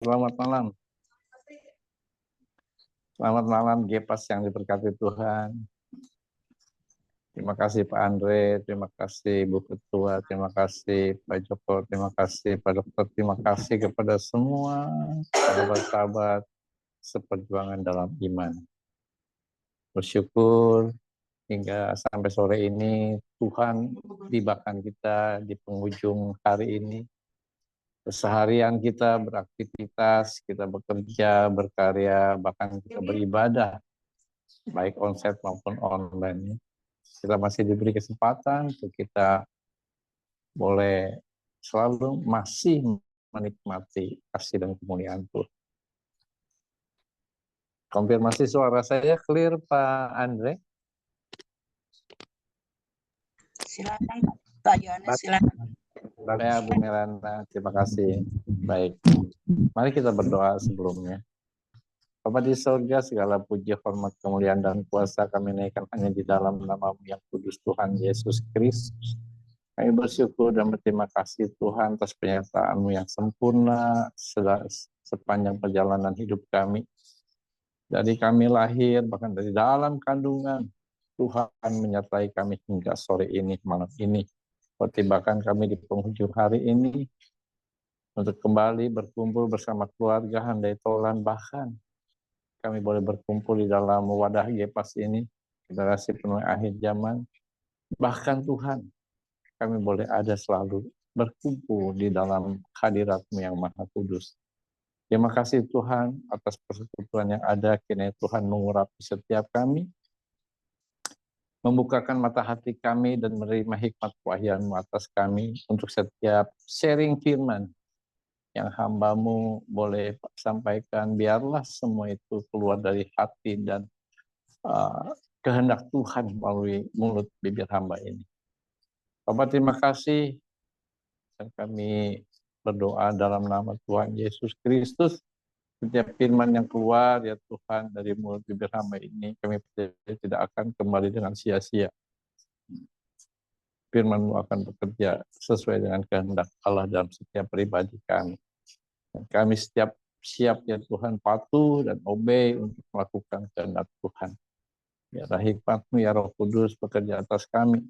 Selamat malam. Selamat malam, Gepas yang diberkati Tuhan. Terima kasih Pak Andre, terima kasih Bu Ketua, terima kasih Pak Joko, terima kasih Pak Dokter, terima kasih kepada semua sahabat-sahabat seperjuangan dalam iman. Bersyukur hingga sampai sore ini Tuhan tibakan kita di penghujung hari ini. Keseharian kita beraktivitas, kita bekerja, berkarya, bahkan kita beribadah, baik onsite maupun online. Kita masih diberi kesempatan untuk kita boleh selalu masih menikmati kasih dan kemuliaan Tuhan. Konfirmasi suara saya clear Pak Andre? Silakan Pak Yohanes, silakan. Ya Bu Melana, terima kasih. Baik, mari kita berdoa sebelumnya. Bapa di surga, segala puji, hormat, kemuliaan, dan kuasa kami naikkan hanya di dalam nama-Mu yang kudus Tuhan Yesus Kristus. Kami bersyukur dan berterima kasih Tuhan atas penyertaan-Mu yang sempurna sepanjang perjalanan hidup kami. Dari kami lahir, bahkan dari dalam kandungan, Tuhan menyertai kami hingga sore ini, malam ini. Pertibakan kami di penghujung hari ini, untuk kembali berkumpul bersama keluarga, handai tolan, bahkan kami boleh berkumpul di dalam wadah Gepas ini, generasi penuh akhir zaman. Bahkan Tuhan, kami boleh ada selalu berkumpul di dalam hadirat-Mu yang Maha Kudus. Terima kasih Tuhan atas persekutuan yang ada, kiranya Tuhan mengurapi setiap kami, membukakan mata hati kami dan menerima hikmat wahyu-Mu atas kami untuk setiap sharing firman yang hamba-Mu boleh sampaikan. Biarlah semua itu keluar dari hati dan kehendak Tuhan melalui mulut bibir hamba ini. Bapak terima kasih, dan kami berdoa dalam nama Tuhan Yesus Kristus. Setiap firman yang keluar ya Tuhan dari mulut bibir hamba ini, kami percaya tidak akan kembali dengan sia-sia. Firman-Mu akan bekerja sesuai dengan kehendak Allah dalam setiap pribadi kami. Dan kami setiap siap ya Tuhan patuh dan obey untuk melakukan kehendak Tuhan. Biarlah hikmat-Mu ya Roh Kudus bekerja atas kami,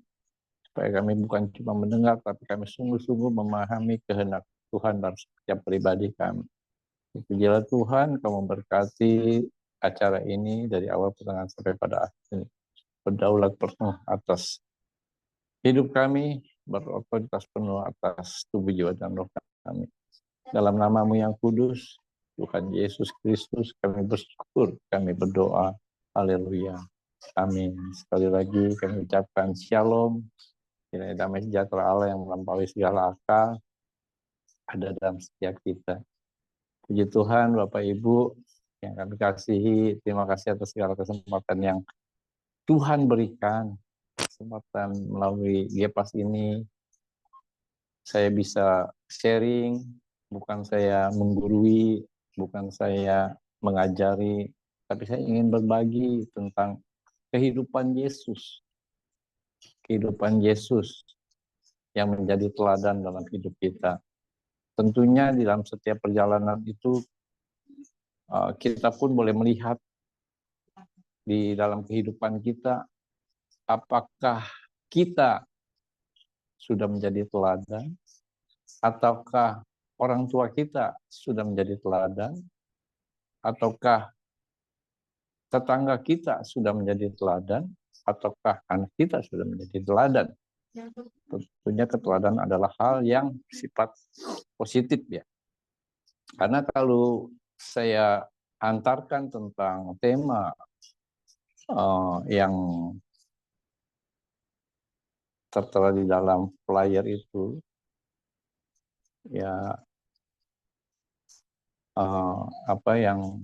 supaya kami bukan cuma mendengar, tapi kami sungguh-sungguh memahami kehendak Tuhan dalam setiap pribadi kami. Pujilah Tuhan, Kamu berkati acara ini dari awal pertengahan sampai pada akhir. Berdaulat penuh atas hidup kami, berotoritas penuh atas tubuh, jiwa, dan roh kami. Dalam nama-Mu yang kudus, Tuhan Yesus Kristus, kami bersyukur, kami berdoa. Haleluya. Amin. Sekali lagi kami ucapkan shalom. Kiranya damai sejahtera Allah yang melampaui segala akal ada dalam setiap kita. Puji Tuhan, Bapak Ibu yang kami kasihi, terima kasih atas segala kesempatan yang Tuhan berikan. Kesempatan melalui Gepas ini, saya bisa sharing, bukan saya menggurui, bukan saya mengajari, tapi saya ingin berbagi tentang kehidupan Yesus. Kehidupan Yesus yang menjadi teladan dalam hidup kita. Tentunya di dalam setiap perjalanan itu kita pun boleh melihat di dalam kehidupan kita apakah kita sudah menjadi teladan ataukah orang tua kita sudah menjadi teladan ataukah tetangga kita sudah menjadi teladan ataukah anak kita sudah menjadi teladan. Tentunya keteladan adalah hal yang sifat positif ya. Karena kalau saya antarkan tentang tema yang tertera di dalam flyer itu, ya apa yang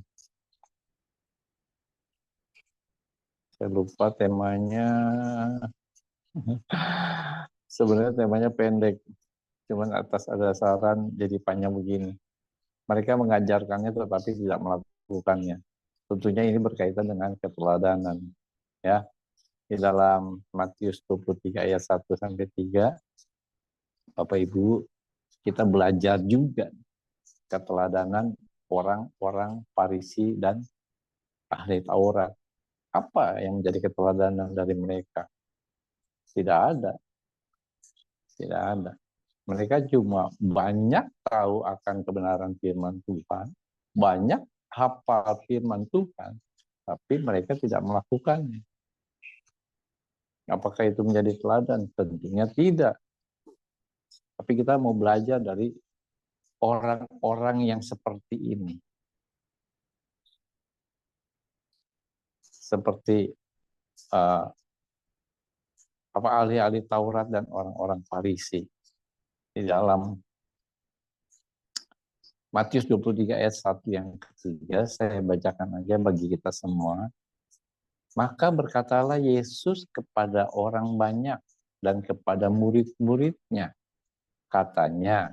saya lupa temanya. Sebenarnya temanya pendek, cuman atas ada saran jadi panjang begini. Mereka mengajarkannya tetapi tidak melakukannya. Tentunya ini berkaitan dengan keteladanan. Ya, di dalam Matius 23 ayat 1 sampai 3, Bapak Ibu, kita belajar juga keteladanan orang-orang Farisi dan ahli Taurat. Apa yang menjadi keteladanan dari mereka? Tidak ada. Tidak ada. Mereka cuma banyak tahu akan kebenaran firman Tuhan, banyak hafal firman Tuhan, tapi mereka tidak melakukannya. Apakah itu menjadi teladan? Tentunya tidak. Tapi kita mau belajar dari orang-orang yang seperti ini. Seperti ahli-ahli Taurat dan orang-orang Farisi. Di dalam Matius 23 ayat 1 yang ketiga, saya bacakan aja bagi kita semua. Maka berkatalah Yesus kepada orang banyak dan kepada murid-muridnya. Katanya,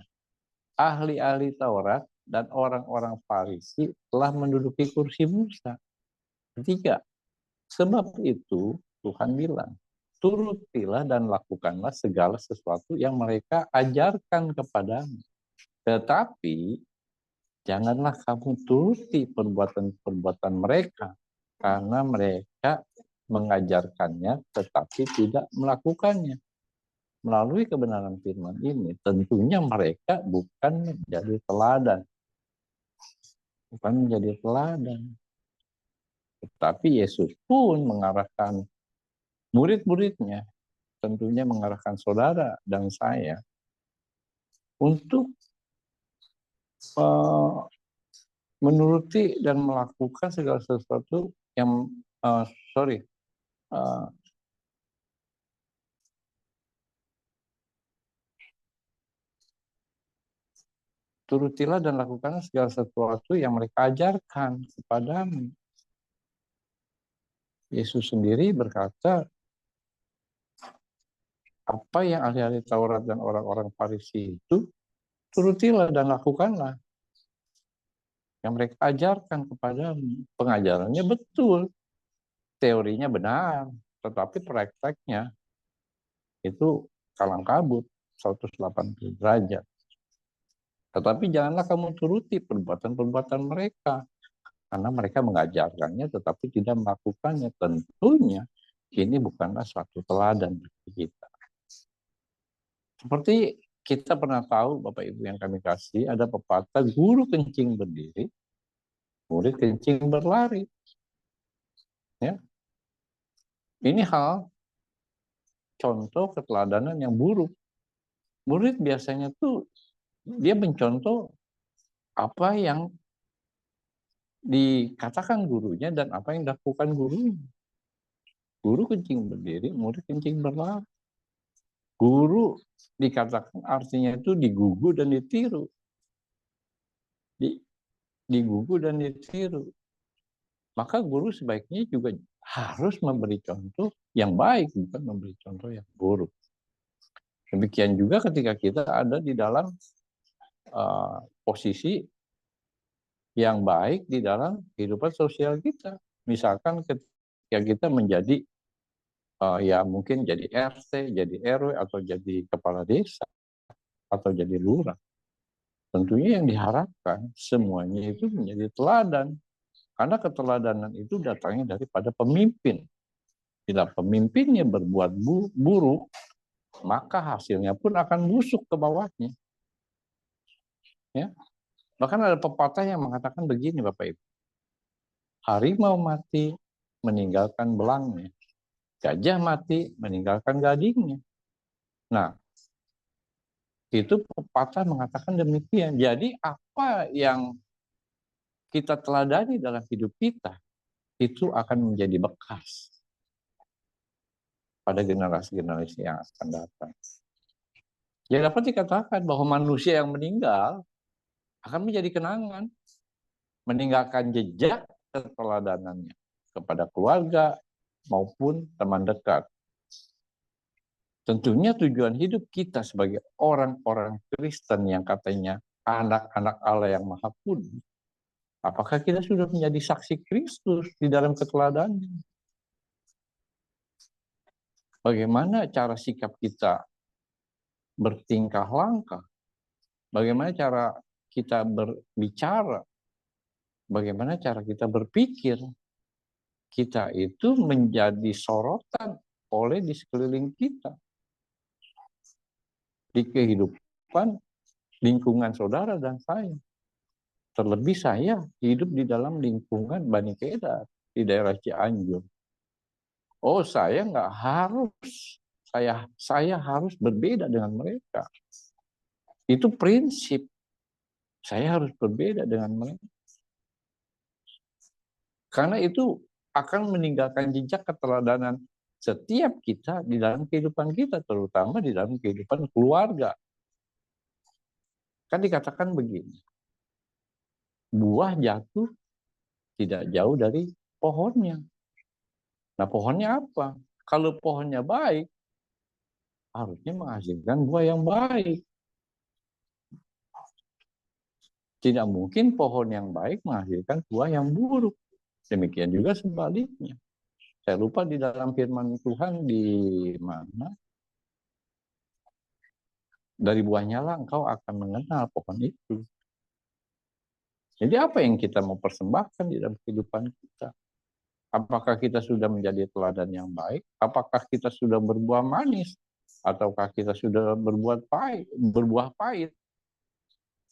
ahli-ahli Taurat dan orang-orang Farisi telah menduduki kursi Musa. Ketiga, sebab itu Tuhan bilang, turutilah dan lakukanlah segala sesuatu yang mereka ajarkan kepadamu. Tetapi janganlah kamu turuti perbuatan-perbuatan mereka, karena mereka mengajarkannya tetapi tidak melakukannya. Melalui kebenaran firman ini, tentunya mereka bukan menjadi teladan. Bukan menjadi teladan. Tetapi Yesus pun mengarahkan murid-muridnya, tentunya mengarahkan saudara dan saya, untuk menuruti dan melakukan segala sesuatu yang turutilah dan lakukanlah segala sesuatu yang mereka ajarkan kepadamu. Yesus sendiri berkata, apa yang ahli-ahli Taurat dan orang-orang Farisi itu, turutilah dan lakukanlah. Yang mereka ajarkan kepadamu. Pengajarannya betul, teorinya benar, tetapi prakteknya itu kalang kabut, 180 derajat. Tetapi janganlah kamu turuti perbuatan-perbuatan mereka, karena mereka mengajarkannya tetapi tidak melakukannya. Tentunya ini bukanlah suatu teladan bagi kita. Seperti kita pernah tahu, Bapak Ibu yang kami kasih, ada pepatah, guru kencing berdiri, murid kencing berlari. Ya. Ini hal contoh keteladanan yang buruk. Murid biasanya tuh dia mencontoh apa yang dikatakan gurunya dan apa yang dilakukan gurunya. Guru kencing berdiri, murid kencing berlari. Guru dikatakan artinya itu digugu dan ditiru. Digugu dan ditiru. Maka guru sebaiknya juga harus memberi contoh yang baik, bukan memberi contoh yang buruk. Demikian juga ketika kita ada di dalam posisi yang baik di dalam kehidupan sosial kita. Misalkan ketika kita menjadi ya mungkin jadi RT, jadi RW, atau jadi kepala desa, atau jadi lurah. Tentunya yang diharapkan semuanya itu menjadi teladan. Karena keteladanan itu datangnya daripada pemimpin. Bila pemimpinnya berbuat buruk, maka hasilnya pun akan busuk ke bawahnya. Ya. Bahkan ada pepatah yang mengatakan begini, Bapak Ibu. Harimau mati meninggalkan belangnya. Gajah mati meninggalkan gadingnya. Nah, itu pepatah mengatakan demikian. Jadi apa yang kita teladani dalam hidup kita, itu akan menjadi bekas pada generasi-generasi yang akan datang. Ya dapat dikatakan bahwa manusia yang meninggal akan menjadi kenangan, meninggalkan jejak keteladanannya kepada keluarga maupun teman dekat. Tentunya tujuan hidup kita sebagai orang-orang Kristen yang katanya anak-anak Allah yang Maha Kudus, apakah kita sudah menjadi saksi Kristus di dalam keteladanan? Bagaimana cara sikap kita bertingkah langkah? Bagaimana cara kita berbicara bagaimana cara kita berpikir. Kita itu menjadi sorotan oleh di sekeliling kita. Di kehidupan lingkungan saudara dan saya. Terlebih saya hidup di dalam lingkungan Bani Kedar di daerah Cianjur. Oh, saya nggak harus, saya harus berbeda dengan mereka. Itu prinsip. Saya harus berbeda dengan mereka. Karena itu akan meninggalkan jejak keteladanan setiap kita di dalam kehidupan kita, terutama di dalam kehidupan keluarga. Kan dikatakan begini, buah jatuh tidak jauh dari pohonnya. Nah, pohonnya apa? Kalau pohonnya baik, harusnya menghasilkan buah yang baik. Tidak mungkin pohon yang baik menghasilkan buah yang buruk. Demikian juga sebaliknya. Saya lupa di dalam firman Tuhan di mana. Dari buahnya lah engkau akan mengenal pohon itu. Jadi apa yang kita mau persembahkan di dalam kehidupan kita? Apakah kita sudah menjadi teladan yang baik? Apakah kita sudah berbuah manis? Ataukah kita sudah berbuah pahit?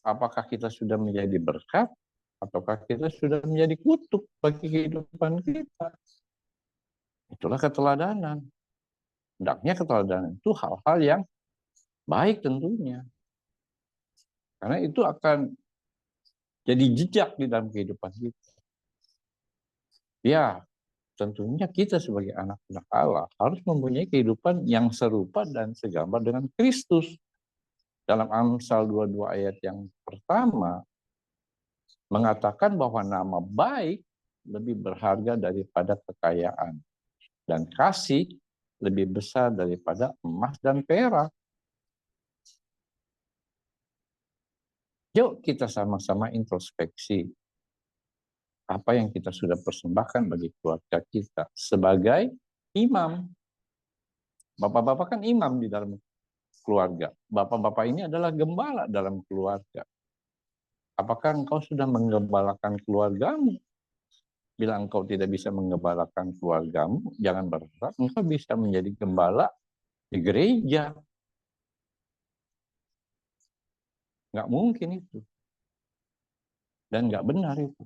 Apakah kita sudah menjadi berkat? Ataukah kita sudah menjadi kutuk bagi kehidupan kita? Itulah keteladanan. Hendaknya keteladanan itu hal-hal yang baik tentunya. Karena itu akan jadi jejak di dalam kehidupan kita. Ya, tentunya kita sebagai anak-anak Allah harus mempunyai kehidupan yang serupa dan segambar dengan Kristus. Dalam Amsal 22 ayat yang pertama, mengatakan bahwa nama baik lebih berharga daripada kekayaan. Dan kasih lebih besar daripada emas dan perak. Yuk kita sama-sama introspeksi. Apa yang kita sudah persembahkan bagi keluarga kita sebagai imam. Bapak-bapak kan imam di dalam keluarga. Bapak-bapak ini adalah gembala dalam keluarga. Apakah engkau sudah menggembalakan keluargamu? Bila engkau tidak bisa menggembalakan keluargamu, jangan berharap engkau bisa menjadi gembala di gereja. Nggak mungkin itu. Dan nggak benar itu.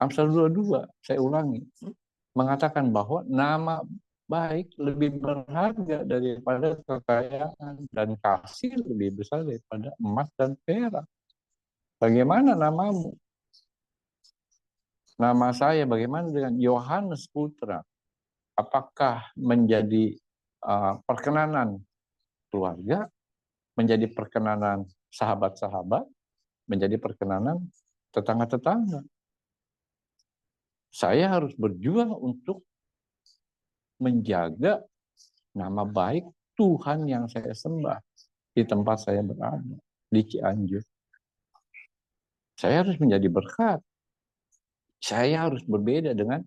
Amsal 22, saya ulangi, mengatakan bahwa nama baik lebih berharga daripada kekayaan dan kasih lebih besar daripada emas dan perak. Bagaimana namamu? Nama saya bagaimana dengan Yohanes Putra? Apakah menjadi perkenanan keluarga, menjadi perkenanan sahabat-sahabat, menjadi perkenanan tetangga-tetangga? Saya harus berjuang untuk menjaga nama baik Tuhan yang saya sembah di tempat saya berada, di Cianjur. Saya harus menjadi berkat. Saya harus berbeda dengan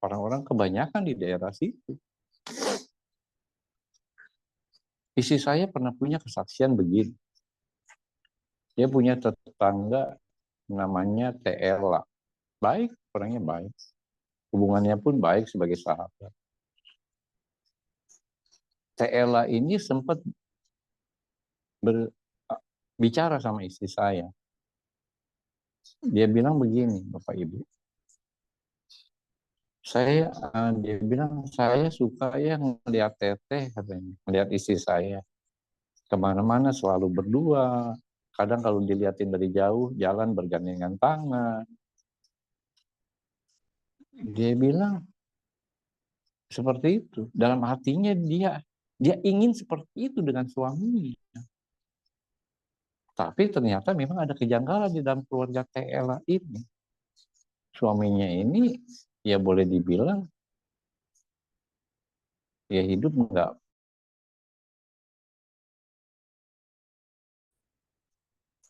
orang-orang kebanyakan di daerah situ. Istri saya pernah punya kesaksian begini. Dia punya tetangga namanya Tela. Baik, orangnya baik. Hubungannya pun baik sebagai sahabat. Tela ini sempat berbicara sama istri saya. Dia bilang begini, Bapak Ibu. Dia bilang, saya suka ya ngeliat teteh, katanya. Ngeliat istri saya. Kemana-mana selalu berdua. Kadang kalau dilihatin dari jauh, jalan bergandengan tangan. Dia bilang, seperti itu. Dalam hatinya dia ingin seperti itu dengan suaminya. Tapi ternyata memang ada kejanggalan di dalam keluarga Tela ini. Suaminya ini ya boleh dibilang ya hidup enggak.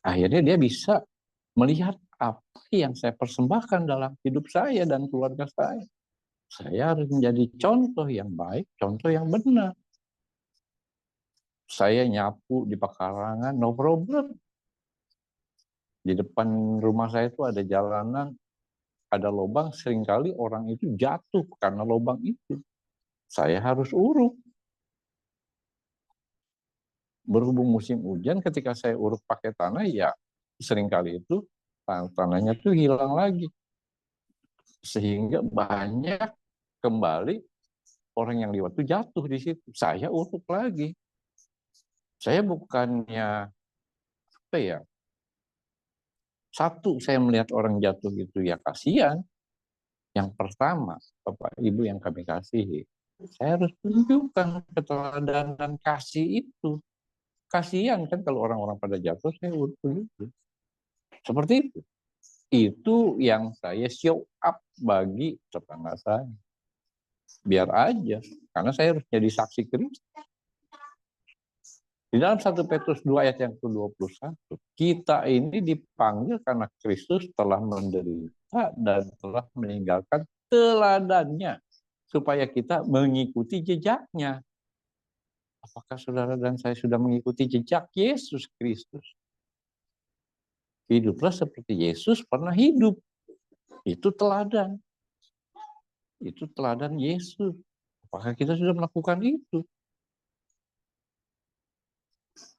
Akhirnya dia bisa melihat apa yang saya persembahkan dalam hidup saya dan keluarga saya. Saya harus menjadi contoh yang baik, contoh yang benar. Saya nyapu di pekarangan, no problem. Di depan rumah saya itu ada jalanan, ada lubang, seringkali orang itu jatuh karena lubang itu. Saya harus uruk. Berhubung musim hujan, ketika saya uruk pakai tanah, ya seringkali itu tanahnya tuh hilang lagi. Sehingga banyak kembali orang yang lewat itu jatuh di situ. Saya uruk lagi. Saya bukannya apa ya? Satu, saya melihat orang jatuh itu ya kasihan. Yang pertama, Bapak Ibu yang kami kasihi, saya harus tunjukkan keteladanan kasih itu. Kasihan kan kalau orang-orang pada jatuh, saya urut begitu. Seperti itu. Itu yang saya show up bagi tetangga saya. Biar aja, karena saya harus jadi saksi Kristus. Di dalam 1 Petrus 2 ayat yang ke-21, kita ini dipanggil karena Kristus telah menderita dan telah meninggalkan teladannya, supaya kita mengikuti jejaknya. Apakah saudara dan saya sudah mengikuti jejak Yesus Kristus? Hiduplah seperti Yesus pernah hidup. Itu teladan. Itu teladan Yesus. Apakah kita sudah melakukan itu?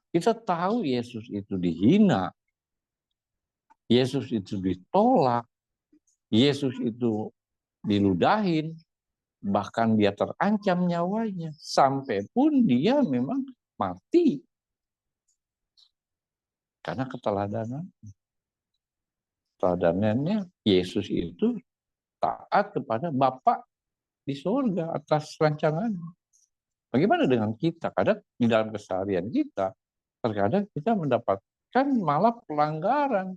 Kita tahu Yesus itu dihina. Yesus itu ditolak. Yesus itu diludahin. Bahkan dia terancam nyawanya. Sampai pun dia memang mati. Karena keteladanan. Teladanannya Yesus itu taat kepada Bapa di surga atas rancangan. Bagaimana dengan kita? Kadang di dalam keseharian kita, terkadang kita mendapatkan malah pelanggaran.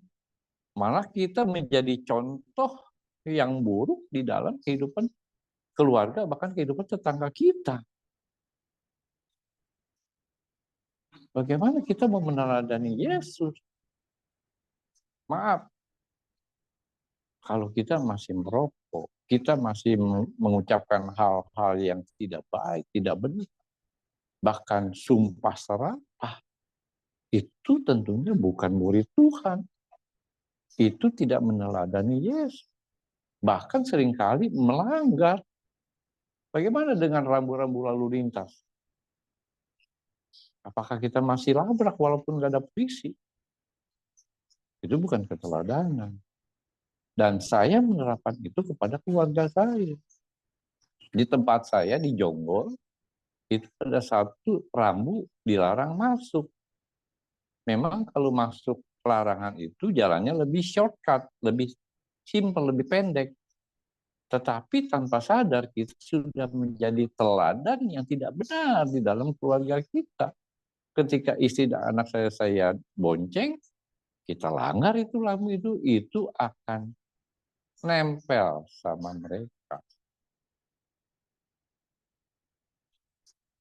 Malah kita menjadi contoh yang buruk di dalam kehidupan keluarga, bahkan kehidupan tetangga kita. Bagaimana kita mau meneladani Yesus? Maaf, kalau kita masih merokok, kita masih mengucapkan hal-hal yang tidak baik, tidak benar, bahkan sumpah serapah, itu tentunya bukan murid Tuhan. Itu tidak meneladani Yesus. Bahkan seringkali melanggar. Bagaimana dengan rambu-rambu lalu lintas? Apakah kita masih labrak walaupun nggak ada polisi? Itu bukan keteladanan. Dan saya menerapkan itu kepada keluarga saya. Di tempat saya, di Jonggol, itu ada satu rambu dilarang masuk. Memang kalau masuk larangan itu jalannya lebih shortcut, lebih simpel, lebih pendek. Tetapi tanpa sadar kita sudah menjadi teladan yang tidak benar di dalam keluarga kita. Ketika istri dan anak saya bonceng, kita langgar itu lampu itu akan nempel sama mereka.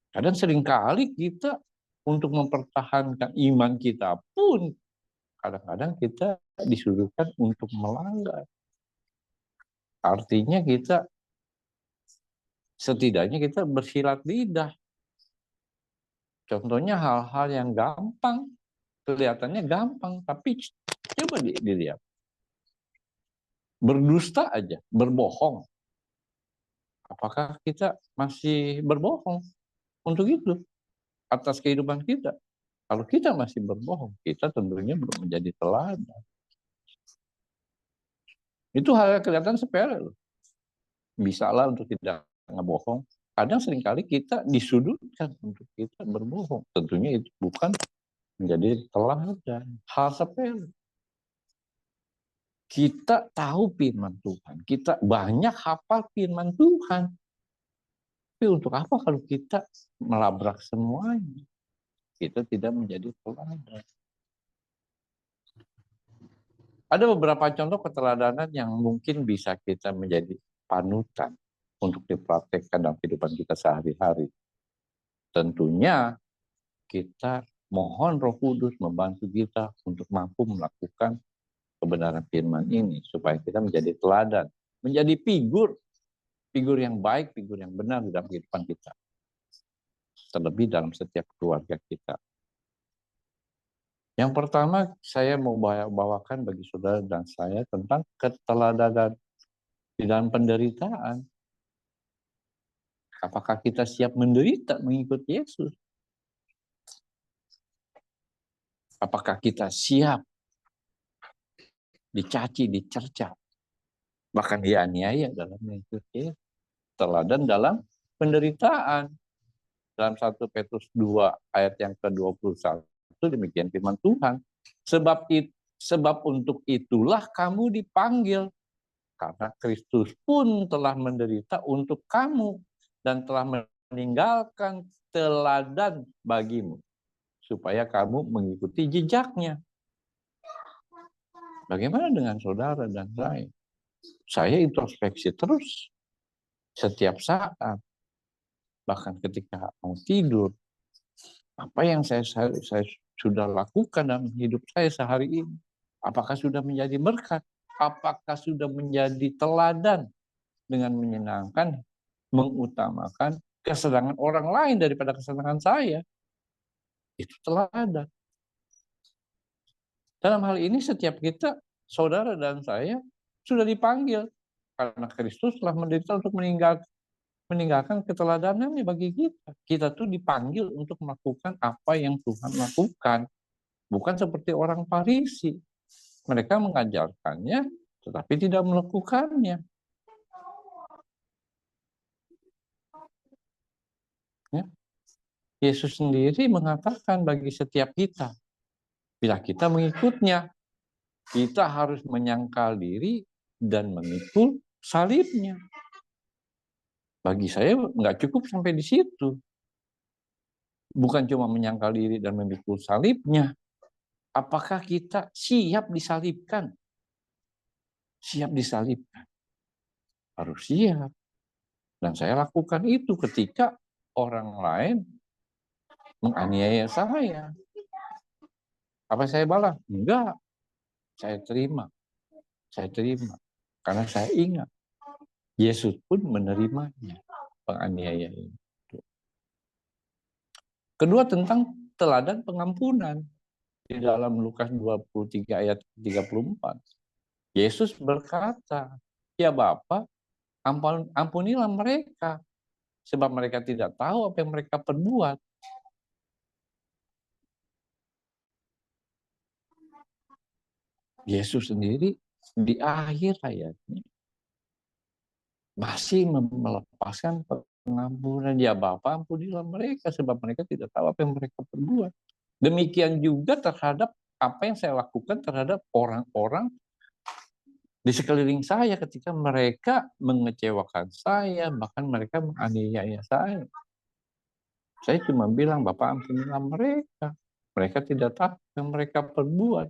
Kadang seringkali kita untuk mempertahankan iman kita pun kadang-kadang kita disuruhkan untuk melanggar. Artinya kita setidaknya kita bersilat lidah. Contohnya hal-hal yang gampang, kelihatannya gampang, tapi coba dilihat. Berdusta aja, berbohong. Apakah kita masih berbohong untuk itu? Atas kehidupan kita. Kalau kita masih berbohong, kita tentunya belum menjadi teladan. Itu hal yang kelihatan sepele loh. Bisalah untuk tidak ngebohong. Kadang seringkali kita disudutkan untuk kita berbohong. Tentunya itu bukan menjadi teladan. Hal sepele. Kita tahu firman Tuhan. Kita banyak hafal firman Tuhan. Tapi untuk apa kalau kita melabrak semuanya? Kita tidak menjadi teladan. Ada beberapa contoh keteladanan yang mungkin bisa kita menjadi panutan untuk dipraktekkan dalam kehidupan kita sehari-hari. Tentunya kita mohon Roh Kudus membantu kita untuk mampu melakukan kebenaran firman ini supaya kita menjadi teladan, menjadi figur yang baik, figur yang benar dalam kehidupan kita. Terlebih dalam setiap keluarga kita. Yang pertama saya mau bawakan bagi saudara dan saya tentang keteladanan di dalam penderitaan. Apakah kita siap menderita mengikut Yesus? Apakah kita siap dicaci, dicerca, bahkan dianiaya dalam mengikut Yesus? Teladan dalam penderitaan. Dalam 1 Petrus 2 ayat yang ke-21 demikian firman Tuhan. Sebab untuk itulah kamu dipanggil, karena Kristus pun telah menderita untuk kamu dan telah meninggalkan teladan bagimu, supaya kamu mengikuti jejaknya. Bagaimana dengan saudara dan saya? Saya introspeksi terus setiap saat. Bahkan ketika mau tidur, apa yang saya sudah lakukan dalam hidup saya sehari ini? Apakah sudah menjadi berkat? Apakah sudah menjadi teladan dengan menyenangkan, mengutamakan kesenangan orang lain daripada kesenangan saya? Itu teladan. Dalam hal ini setiap kita, saudara dan saya, sudah dipanggil. Karena Kristus telah menderita untuk meninggalkan keteladanannya bagi kita. Kita tuh dipanggil untuk melakukan apa yang Tuhan lakukan. Bukan seperti orang Farisi. Mereka mengajarkannya, tetapi tidak melakukannya. Ya. Yesus sendiri mengatakan bagi setiap kita, bila kita mengikutnya, kita harus menyangkal diri dan memikul salibnya. Bagi saya nggak cukup sampai di situ. Bukan cuma menyangkal diri dan memikul salibnya. Apakah kita siap disalibkan? Siap disalibkan. Harus siap. Dan saya lakukan itu ketika orang lain menganiaya saya. Apa saya balas? Enggak. Saya terima. Saya terima. Karena saya ingat. Yesus pun menerimanya. Penganiayaan itu. Kedua tentang teladan pengampunan. Di dalam Lukas 23 ayat 34. Yesus berkata, ya Bapa, ampunilah mereka. Sebab mereka tidak tahu apa yang mereka perbuat. Yesus sendiri di akhir ayatnya masih melepaskan pengampunan. Ya Bapa, ampunilah mereka sebab mereka tidak tahu apa yang mereka perbuat. Demikian juga terhadap apa yang saya lakukan terhadap orang-orang di sekeliling saya ketika mereka mengecewakan saya, bahkan mereka menganiaya saya. Saya cuma bilang, Bapak ampunilah mereka. Mereka tidak tahu yang mereka perbuat.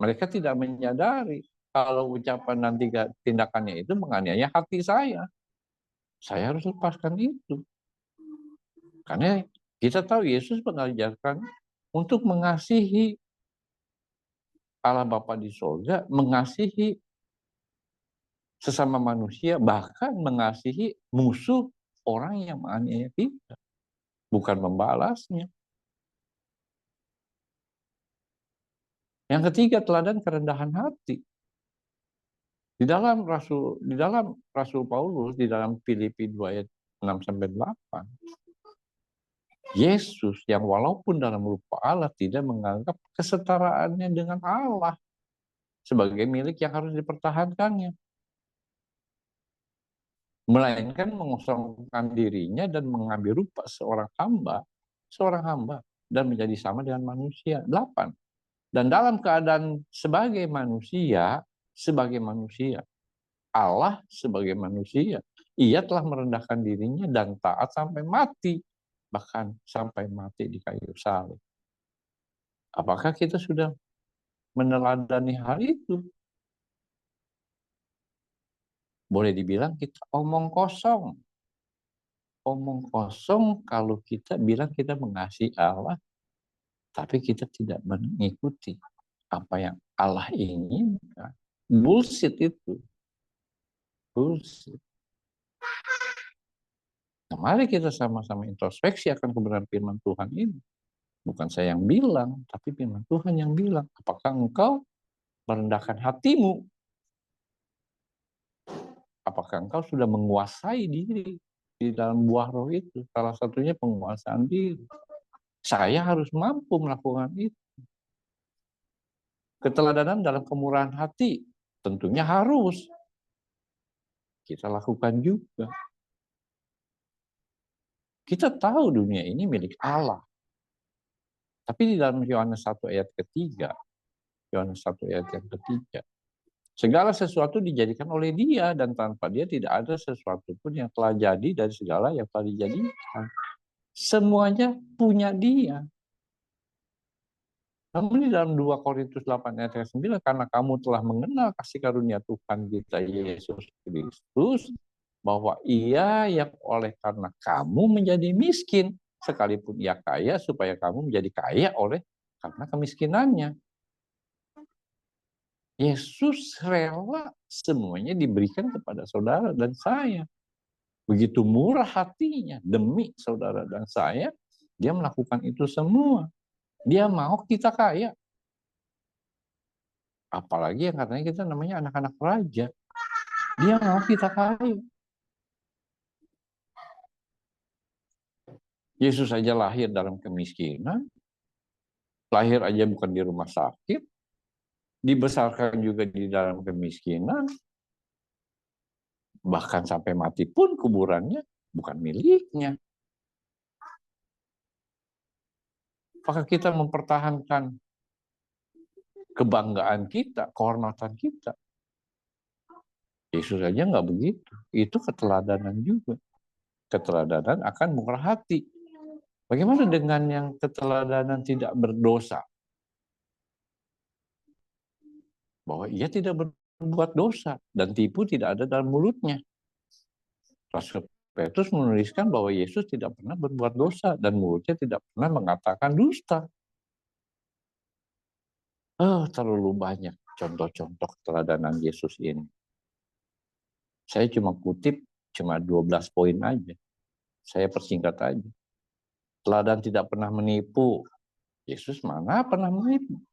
Mereka tidak menyadari kalau ucapan dan tindakannya itu menganiaya hati saya. Saya harus lepaskan itu. Karena kita tahu Yesus mengajarkan untuk mengasihi Allah Bapa di surga, mengasihi sesama manusia, bahkan mengasihi musuh orang yang menganiaya kita. Bukan membalasnya. Yang ketiga, teladan kerendahan hati. Di dalam Rasul Paulus, di dalam Filipi 2 ayat 6 sampai 8, Yesus yang walaupun dalam rupa Allah tidak menganggap kesetaraannya dengan Allah sebagai milik yang harus dipertahankannya, melainkan mengosongkan dirinya dan mengambil rupa seorang hamba dan menjadi sama dengan manusia. 8. Dan dalam keadaan sebagai manusia, Allah sebagai manusia, ia telah merendahkan dirinya dan taat sampai mati, bahkan sampai mati di kayu salib. Apakah kita sudah meneladani hal itu? Boleh dibilang kita omong kosong. Omong kosong kalau kita bilang kita mengasihi Allah, tapi kita tidak mengikuti apa yang Allah inginkan. Bullshit itu. Bullshit. Nah, mari kita sama-sama introspeksi akan kebenaran firman Tuhan ini. Bukan saya yang bilang, tapi firman Tuhan yang bilang. Apakah engkau merendahkan hatimu? Apakah engkau sudah menguasai diri di dalam buah roh itu? Salah satunya penguasaan diri. Saya harus mampu melakukan itu. Keteladanan dalam kemurahan hati tentunya harus kita lakukan juga. Kita tahu dunia ini milik Allah. Tapi di dalam Yohanes 1 ayat ketiga, Yohanes 1 ayat yang ketiga, segala sesuatu dijadikan oleh Dia, dan tanpa Dia tidak ada sesuatu pun yang telah jadi dari segala yang telah dijadikan. Semuanya punya Dia. Namun di dalam 2 Korintus 8 ayat 9, karena kamu telah mengenal kasih karunia Tuhan kita Yesus Kristus, bahwa Ia yang oleh karena kamu menjadi miskin, sekalipun Ia kaya, supaya kamu menjadi kaya oleh karena kemiskinannya. Yesus rela semuanya diberikan kepada saudara dan saya. Begitu murah hatinya demi saudara dan saya, Dia melakukan itu semua. Dia mau kita kaya. Apalagi yang katanya kita namanya anak-anak raja. Dia mau kita kaya. Yesus aja lahir dalam kemiskinan. Lahir aja bukan di rumah sakit. Dibesarkan juga di dalam kemiskinan. Bahkan sampai mati pun kuburannya bukan miliknya. Apakah kita mempertahankan kebanggaan kita, kehormatan kita? Yesus saja nggak begitu. Itu keteladanan juga. Keteladanan akan murah hati. Bagaimana dengan yang keteladanan tidak berdosa? Bahwa ia tidak berbuat dosa dan tipu tidak ada dalam mulutnya. Rasul Petrus menuliskan bahwa Yesus tidak pernah berbuat dosa dan mulutnya tidak pernah mengatakan dusta. Terlalu banyak contoh-contoh keteladanan Yesus ini. Saya cuma kutip cuma 12 poin aja. Saya persingkat aja. Teladan tidak pernah menipu. Yesus mana pernah menipu?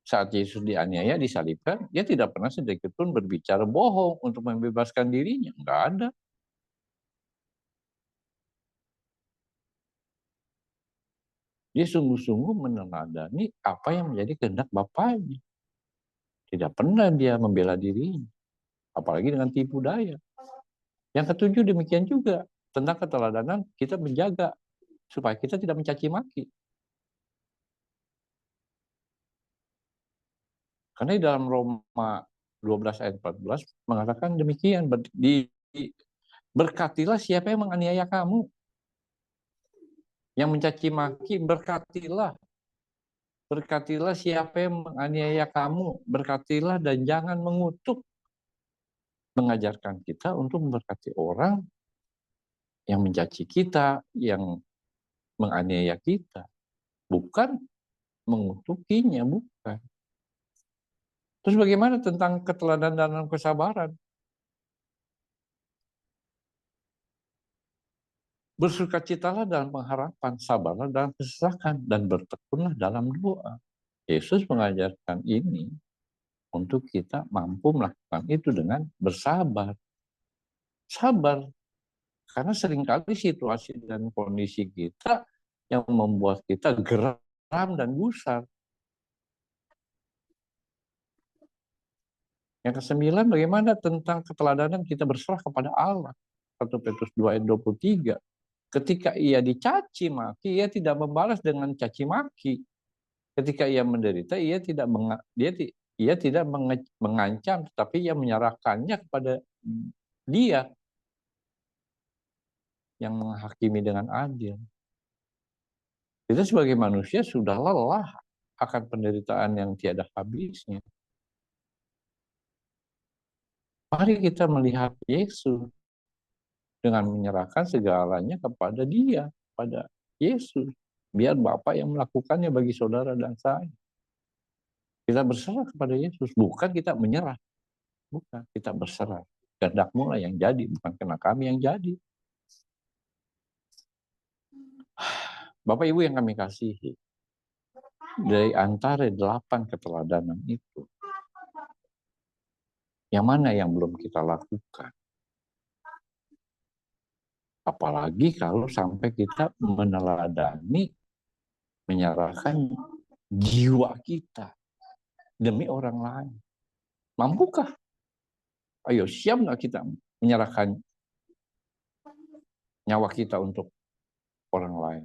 Saat Yesus dianiaya, disalibkan, dia tidak pernah sedikit pun berbicara bohong untuk membebaskan dirinya. Enggak ada. Dia sungguh-sungguh meneladani apa yang menjadi kehendak Bapaknya. Tidak pernah dia membela dirinya. Apalagi dengan tipu daya. Yang ketujuh demikian juga. Tentang keteladanan kita menjaga supaya kita tidak mencaci maki. Karena di dalam Roma 12 ayat 14 mengatakan demikian. Berkatilah siapa yang menganiaya kamu. Yang mencaci maki, berkatilah. Berkatilah siapa yang menganiaya kamu. Berkatilah dan jangan mengutuk. Mengajarkan kita untuk memberkati orang yang mencaci kita, yang menganiaya kita. Bukan mengutukinya, bukan. Terus bagaimana tentang keteladanan dalam kesabaran? Bersukacitalah dalam pengharapan, sabarlah dalam kesesakan, dan bertekunlah dalam doa. Yesus mengajarkan ini untuk kita mampu melakukan itu dengan bersabar. Sabar. Karena seringkali situasi dan kondisi kita yang membuat kita geram dan gusar. Yang kesembilan, bagaimana tentang keteladanan kita berserah kepada Allah. 1 Petrus 2 ayat 23. Ketika ia dicaci maki, ia tidak membalas dengan caci maki. Ketika ia menderita, ia tidak mengancam, tetapi ia menyerahkannya kepada Dia yang menghakimi dengan adil. Kita sebagai manusia sudah lelah akan penderitaan yang tiada habisnya. Mari kita melihat Yesus dengan menyerahkan segalanya kepada Dia, pada Yesus. Biar Bapa yang melakukannya bagi saudara dan saya. Kita berserah kepada Yesus, bukan kita menyerah. Bukan, kita berserah. Kehendak-Mu lah yang jadi, bukan karena kami yang jadi. Bapak Ibu yang kami kasihi, dari antara 8 keteladanan itu, yang mana yang belum kita lakukan? Apalagi kalau sampai kita meneladani, menyerahkan jiwa kita demi orang lain. Mampukah? Ayo, siap nggak kita menyerahkan nyawa kita untuk orang lain?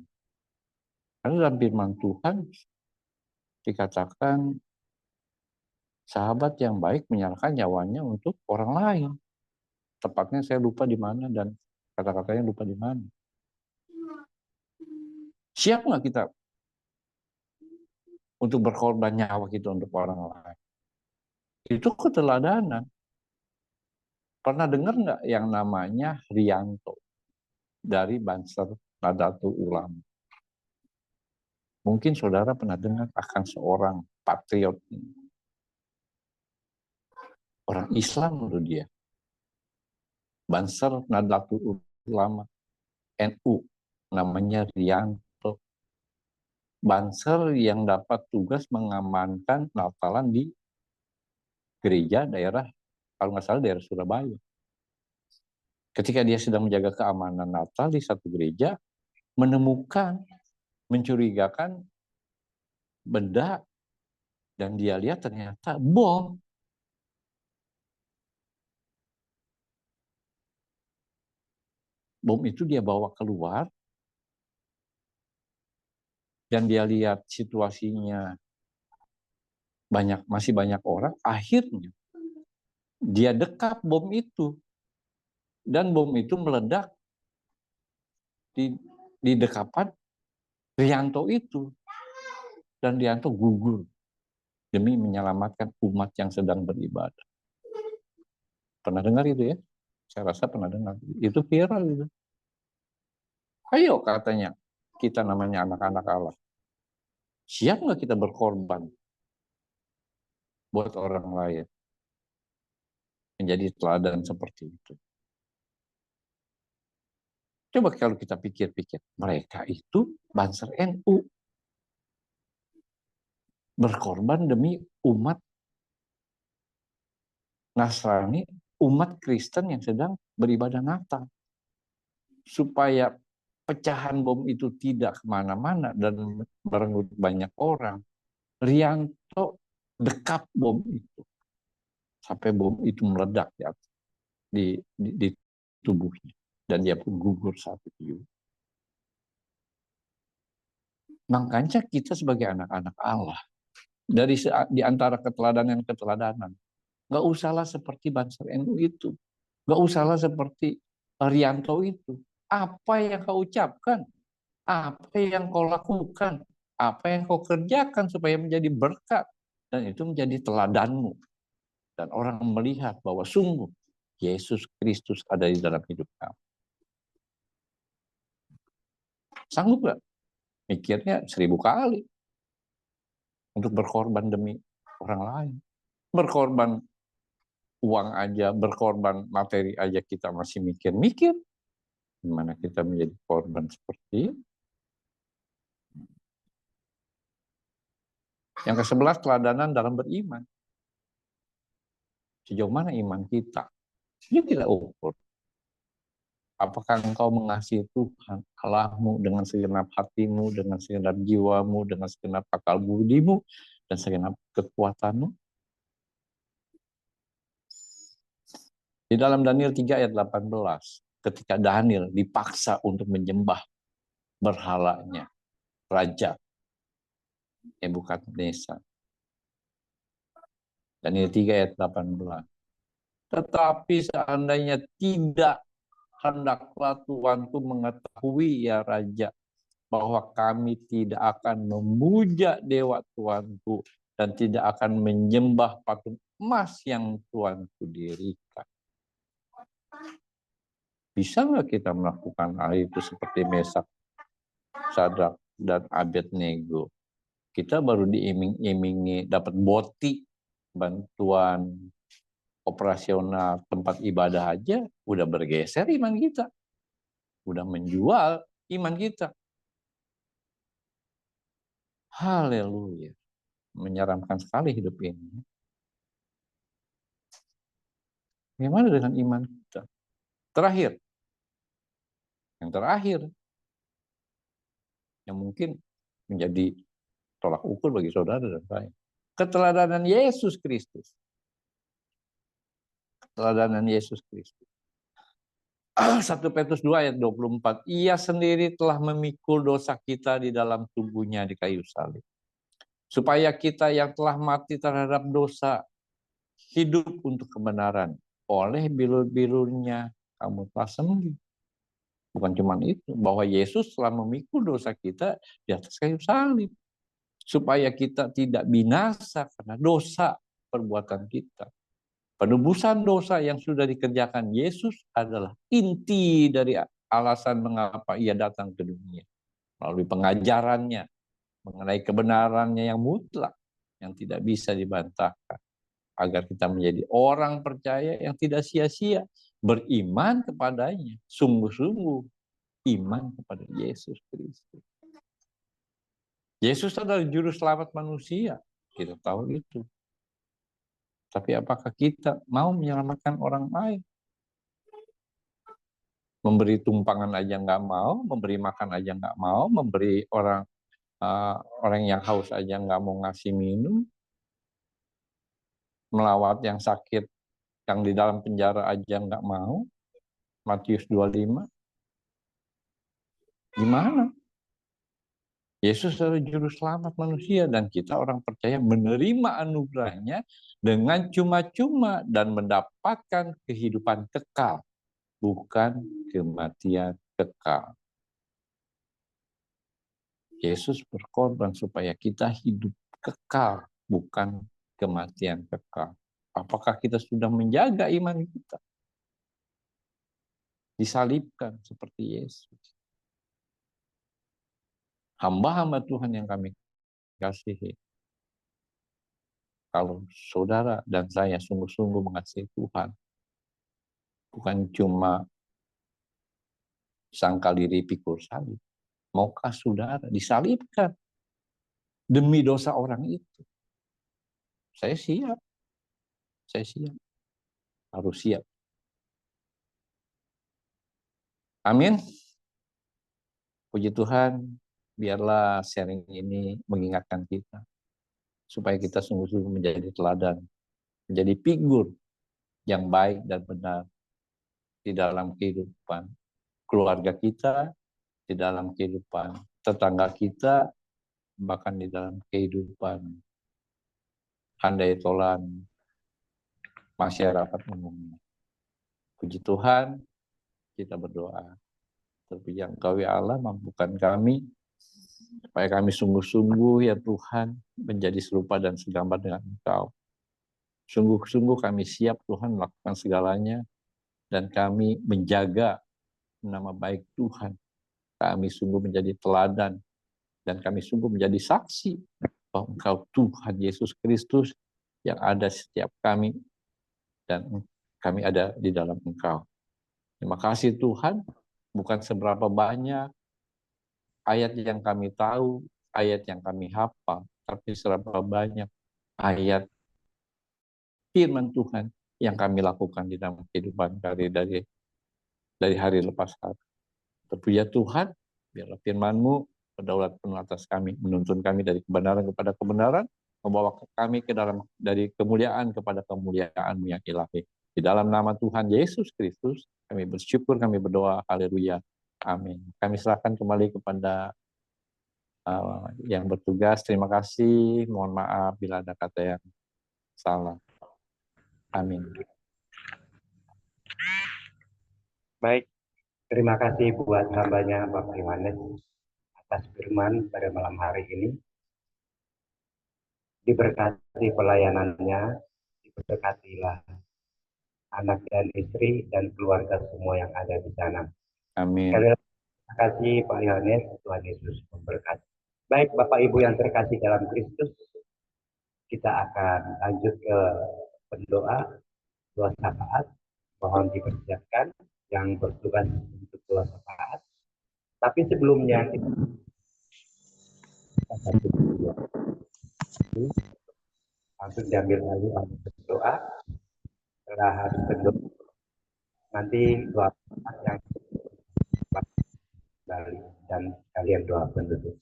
Karena dalam firman Tuhan dikatakan sahabat yang baik menyerahkan nyawanya untuk orang lain. Tepatnya saya lupa di mana dan kata-katanya lupa di mana. Siap nggak kita untuk berkorban nyawa kita untuk orang lain? Itu keteladanan. Pernah dengar nggak yang namanya Rianto dari Banser Nadatul Ulama? Mungkin saudara pernah dengar akan seorang patriot ini. Orang Islam loh dia. Banser Nadatul Ulama NU, namanya Rianto. Banser yang dapat tugas mengamankan Natalan di gereja daerah, kalau nggak salah daerah Surabaya. Ketika dia sedang menjaga keamanan Natal di satu gereja, menemukan, mencurigakan benda, dan dia lihat ternyata bom. Bom itu dia bawa keluar, dan dia lihat situasinya masih banyak orang. Akhirnya dia dekap bom itu, dan bom itu meledak di dekapan Rianto itu, dan Rianto gugur demi menyelamatkan umat yang sedang beribadah. Pernah dengar itu ya? Saya rasa pernah dengar. Itu viral itu. Ayo katanya, kita namanya anak-anak Allah. Siap nggak kita berkorban buat orang lain? Menjadi teladan seperti itu. Coba kalau kita pikir-pikir, mereka itu Banser NU. Berkorban demi umat Nasrani, umat Kristen yang sedang beribadah Natal. Supaya pecahan bom itu tidak kemana-mana dan merenggut banyak orang. Rianto dekap bom itu. Sampai bom itu meledak di tubuhnya. Dan dia pun gugur saat itu. Makanya kita sebagai anak-anak Allah, di antara keteladanan, nggak usahlah seperti Banser NU itu. Nggak usahlah seperti Rianto itu. Apa yang kau ucapkan? Apa yang kau lakukan? Apa yang kau kerjakan supaya menjadi berkat? Dan itu menjadi teladanmu. Dan orang melihat bahwa sungguh Yesus Kristus ada di dalam hidup kamu. Sanggup nggak? Mikirnya 1000 kali. Untuk berkorban demi orang lain. Berkorban uang aja, berkorban materi aja kita masih mikir-mikir. Gimana kita menjadi korban seperti itu? Yang ke-11, teladanan dalam beriman. Sejauh mana iman kita? Ini kita ukur. Apakah engkau mengasihi Tuhan Allahmu dengan segenap hatimu, dengan segenap jiwamu, dengan segenap akal budimu, dan segenap kekuatanmu? Di dalam Daniel 3 ayat 18, ketika Daniel dipaksa untuk menyembah berhalanya Raja Nebukadnezar. Daniel 3 ayat 18. Tetapi seandainya tidak, hendaklah Tuanku mengetahui ya Raja, bahwa kami tidak akan memuja dewa Tuanku dan tidak akan menyembah patung emas yang Tuanku dirikan. Bisa nggak kita melakukan hal itu seperti Mesak, Sadrak, dan Abednego? Kita baru diiming-imingi dapat boti, bantuan operasional tempat ibadah aja, udah bergeser iman kita. Udah menjual iman kita. Haleluya. Menyeramkan sekali hidup ini. Bagaimana dengan iman kita? Yang terakhir, yang mungkin menjadi tolak ukur bagi saudara dan saya. Keteladanan Yesus Kristus. Keteladanan Yesus Kristus. 1 Petrus 2 ayat 24. Ia sendiri telah memikul dosa kita di dalam tubuhnya di kayu salib. Supaya kita yang telah mati terhadap dosa hidup untuk kebenaran. Oleh bilur-bilurnya kamu telah sembuh. Bukan cuma itu, bahwa Yesus telah memikul dosa kita di atas kayu salib. Supaya kita tidak binasa karena dosa perbuatan kita. Penebusan dosa yang sudah dikerjakan Yesus adalah inti dari alasan mengapa ia datang ke dunia. Melalui pengajarannya mengenai kebenarannya yang mutlak, yang tidak bisa dibantahkan. Agar kita menjadi orang percaya yang tidak sia-sia, beriman kepadanya, sungguh-sungguh iman kepada Yesus Kristus. Yesus adalah juru selamat manusia, kita tahu itu. Tapi apakah kita mau menyelamatkan orang lain? Memberi tumpangan aja nggak mau, memberi makan aja nggak mau, memberi orang yang haus aja nggak mau ngasih minum, melawat yang sakit, yang di dalam penjara aja nggak mau. Matius 25. Gimana? Yesus adalah juru selamat manusia dan kita orang percaya menerima anugerahnya dengan cuma-cuma dan mendapatkan kehidupan kekal, bukan kematian kekal. Yesus berkorban supaya kita hidup kekal, bukan kematian kekal. Apakah kita sudah menjaga iman kita? Disalibkan seperti Yesus. Hamba-hamba Tuhan yang kami kasihi. Kalau saudara dan saya sungguh-sungguh mengasihi Tuhan, bukan cuma sangkal diri pikul salib. Maukah saudara disalibkan demi dosa orang itu? Saya siap. Saya siap. Harus siap. Amin. Puji Tuhan, biarlah sharing ini mengingatkan kita. Supaya kita sungguh-sungguh menjadi teladan. Menjadi figur yang baik dan benar di dalam kehidupan keluarga kita, di dalam kehidupan tetangga kita, bahkan di dalam kehidupan handai tolan masyarakat umumnya. Puji Tuhan, kita berdoa. Terpuji Engkau ya Allah, mampukan kami, supaya kami sungguh-sungguh ya Tuhan, menjadi serupa dan segambar dengan Engkau. Sungguh-sungguh kami siap Tuhan melakukan segalanya, dan kami menjaga nama baik Tuhan. Kami sungguh menjadi teladan, dan kami sungguh menjadi saksi bahwa Engkau Tuhan Yesus Kristus yang ada setiap kami, dan kami ada di dalam Engkau. Terima kasih Tuhan, bukan seberapa banyak ayat yang kami tahu, ayat yang kami hafal, tapi seberapa banyak ayat firman Tuhan yang kami lakukan di dalam kehidupan dari hari lepas hari. Terpuji Tuhan, biarlah firman-Mu berdaulat penuh atas kami, menuntun kami dari kebenaran kepada kebenaran, membawa kami ke dalam dari kemuliaan kepada kemuliaan-Mu yang ilahi. Di dalam nama Tuhan Yesus Kristus, kami bersyukur, kami berdoa, haleluya, amin. Kami serahkan kembali kepada yang bertugas. Terima kasih, mohon maaf bila ada kata yang salah. Amin. Baik, terima kasih buat hambanya Bapak Yohanes atas firman pada malam hari ini. Diberkati pelayanannya, diberkatilah anak dan istri dan keluarga semua yang ada di sana. Amin. Sekali lagi terima kasih Pak Yohanes, Tuhan Yesus memberkati. Baik Bapak Ibu yang terkasih dalam Kristus, kita akan lanjut ke pendoa, doa syafaat. Mohon dipersiapkan yang bertugas untuk doa syafaat. Tapi sebelumnya langsung diambil alih oleh berdoa. Setelah habis berdoa, nanti doa yang kembali dan kalian doa penutup.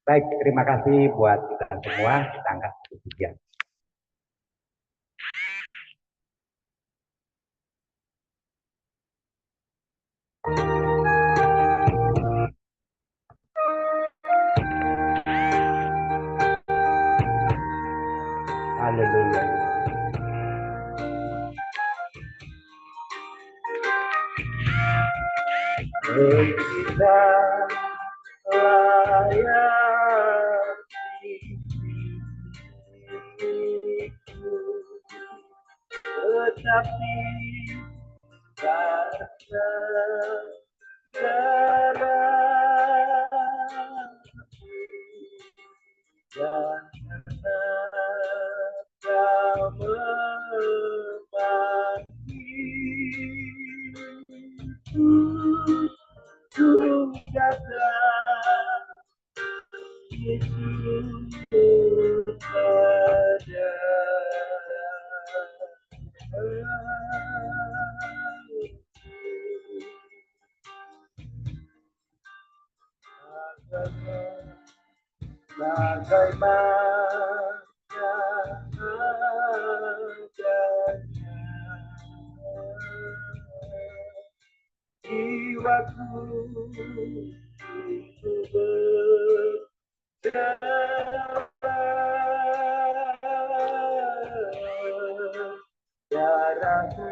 Baik, terima kasih buat kita semua. Kita angkat pujian. Haleluya. Kita layani tetapi karena dan karena kau Yesus datang, Yesus ada. Bagaimana adanya jiwaku itu berdarah darahmu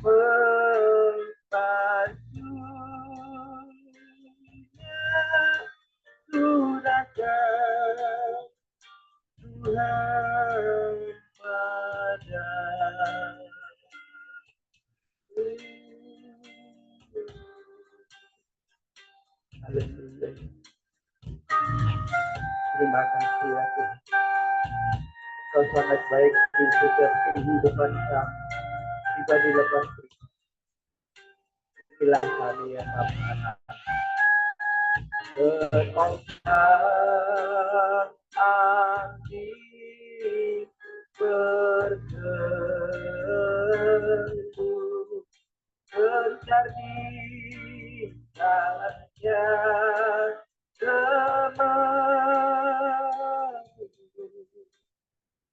membasuhnya. Sudahkah Tuhan pada Haleluya. Terima kasih ya Tuhan. Kau sangat baik di setiap kehidupan kami. Pribadi lepas pribadi. Inilah kami yang anak. Berongkang angin berteduh gencar di tangannya temanku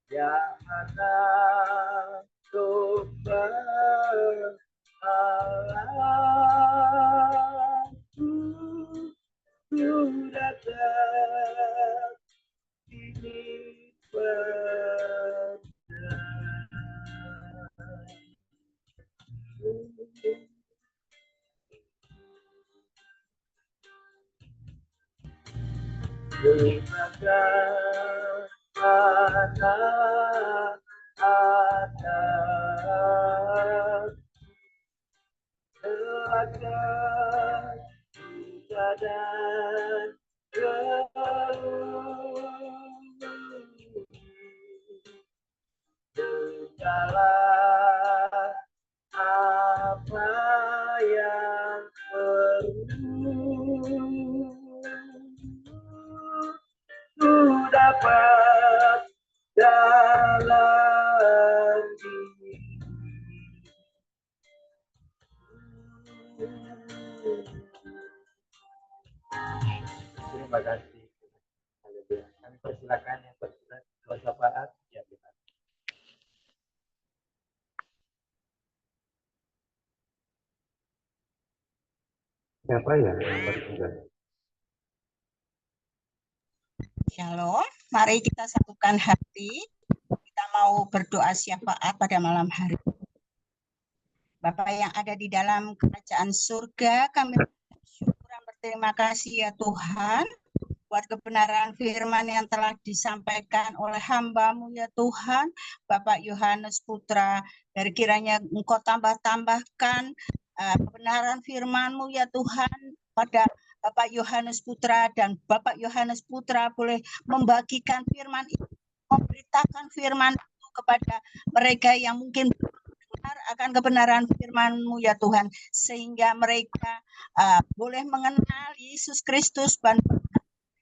yang anak domba Allahku sudah datang ini anak telaga kita dan segala apa yang perlu dapat dalam diri. Terima kasih. Kami persilakan yang berkenan doa syafaat ya kita. Siapa ya yang berkenan? Shalom, mari kita satukan hati. Kita mau berdoa syafaat pada malam hari. Bapa yang ada di dalam kerajaan surga, kami bersyukur dan berterima kasih ya Tuhan, buat kebenaran firman yang telah disampaikan oleh hamba-Mu ya Tuhan, Bapak Yohanes Putra, dari kiranya Engkau tambah-tambahkan kebenaran firman-Mu ya Tuhan, pada Bapak Yohanes Putra, dan Bapak Yohanes Putra boleh membagikan firman itu, memberitakan firman itu kepada mereka yang mungkin akan kebenaran firman-Mu ya Tuhan, sehingga mereka boleh mengenal Yesus Kristus dan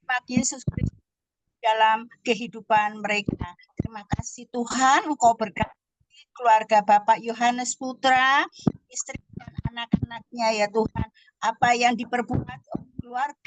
bagi Yesus Kristus dalam kehidupan mereka. Terima kasih Tuhan, Engkau berkati keluarga Bapak Yohanes Putra, istri dan anak-anaknya ya Tuhan. Apa yang diperbuat oleh keluarga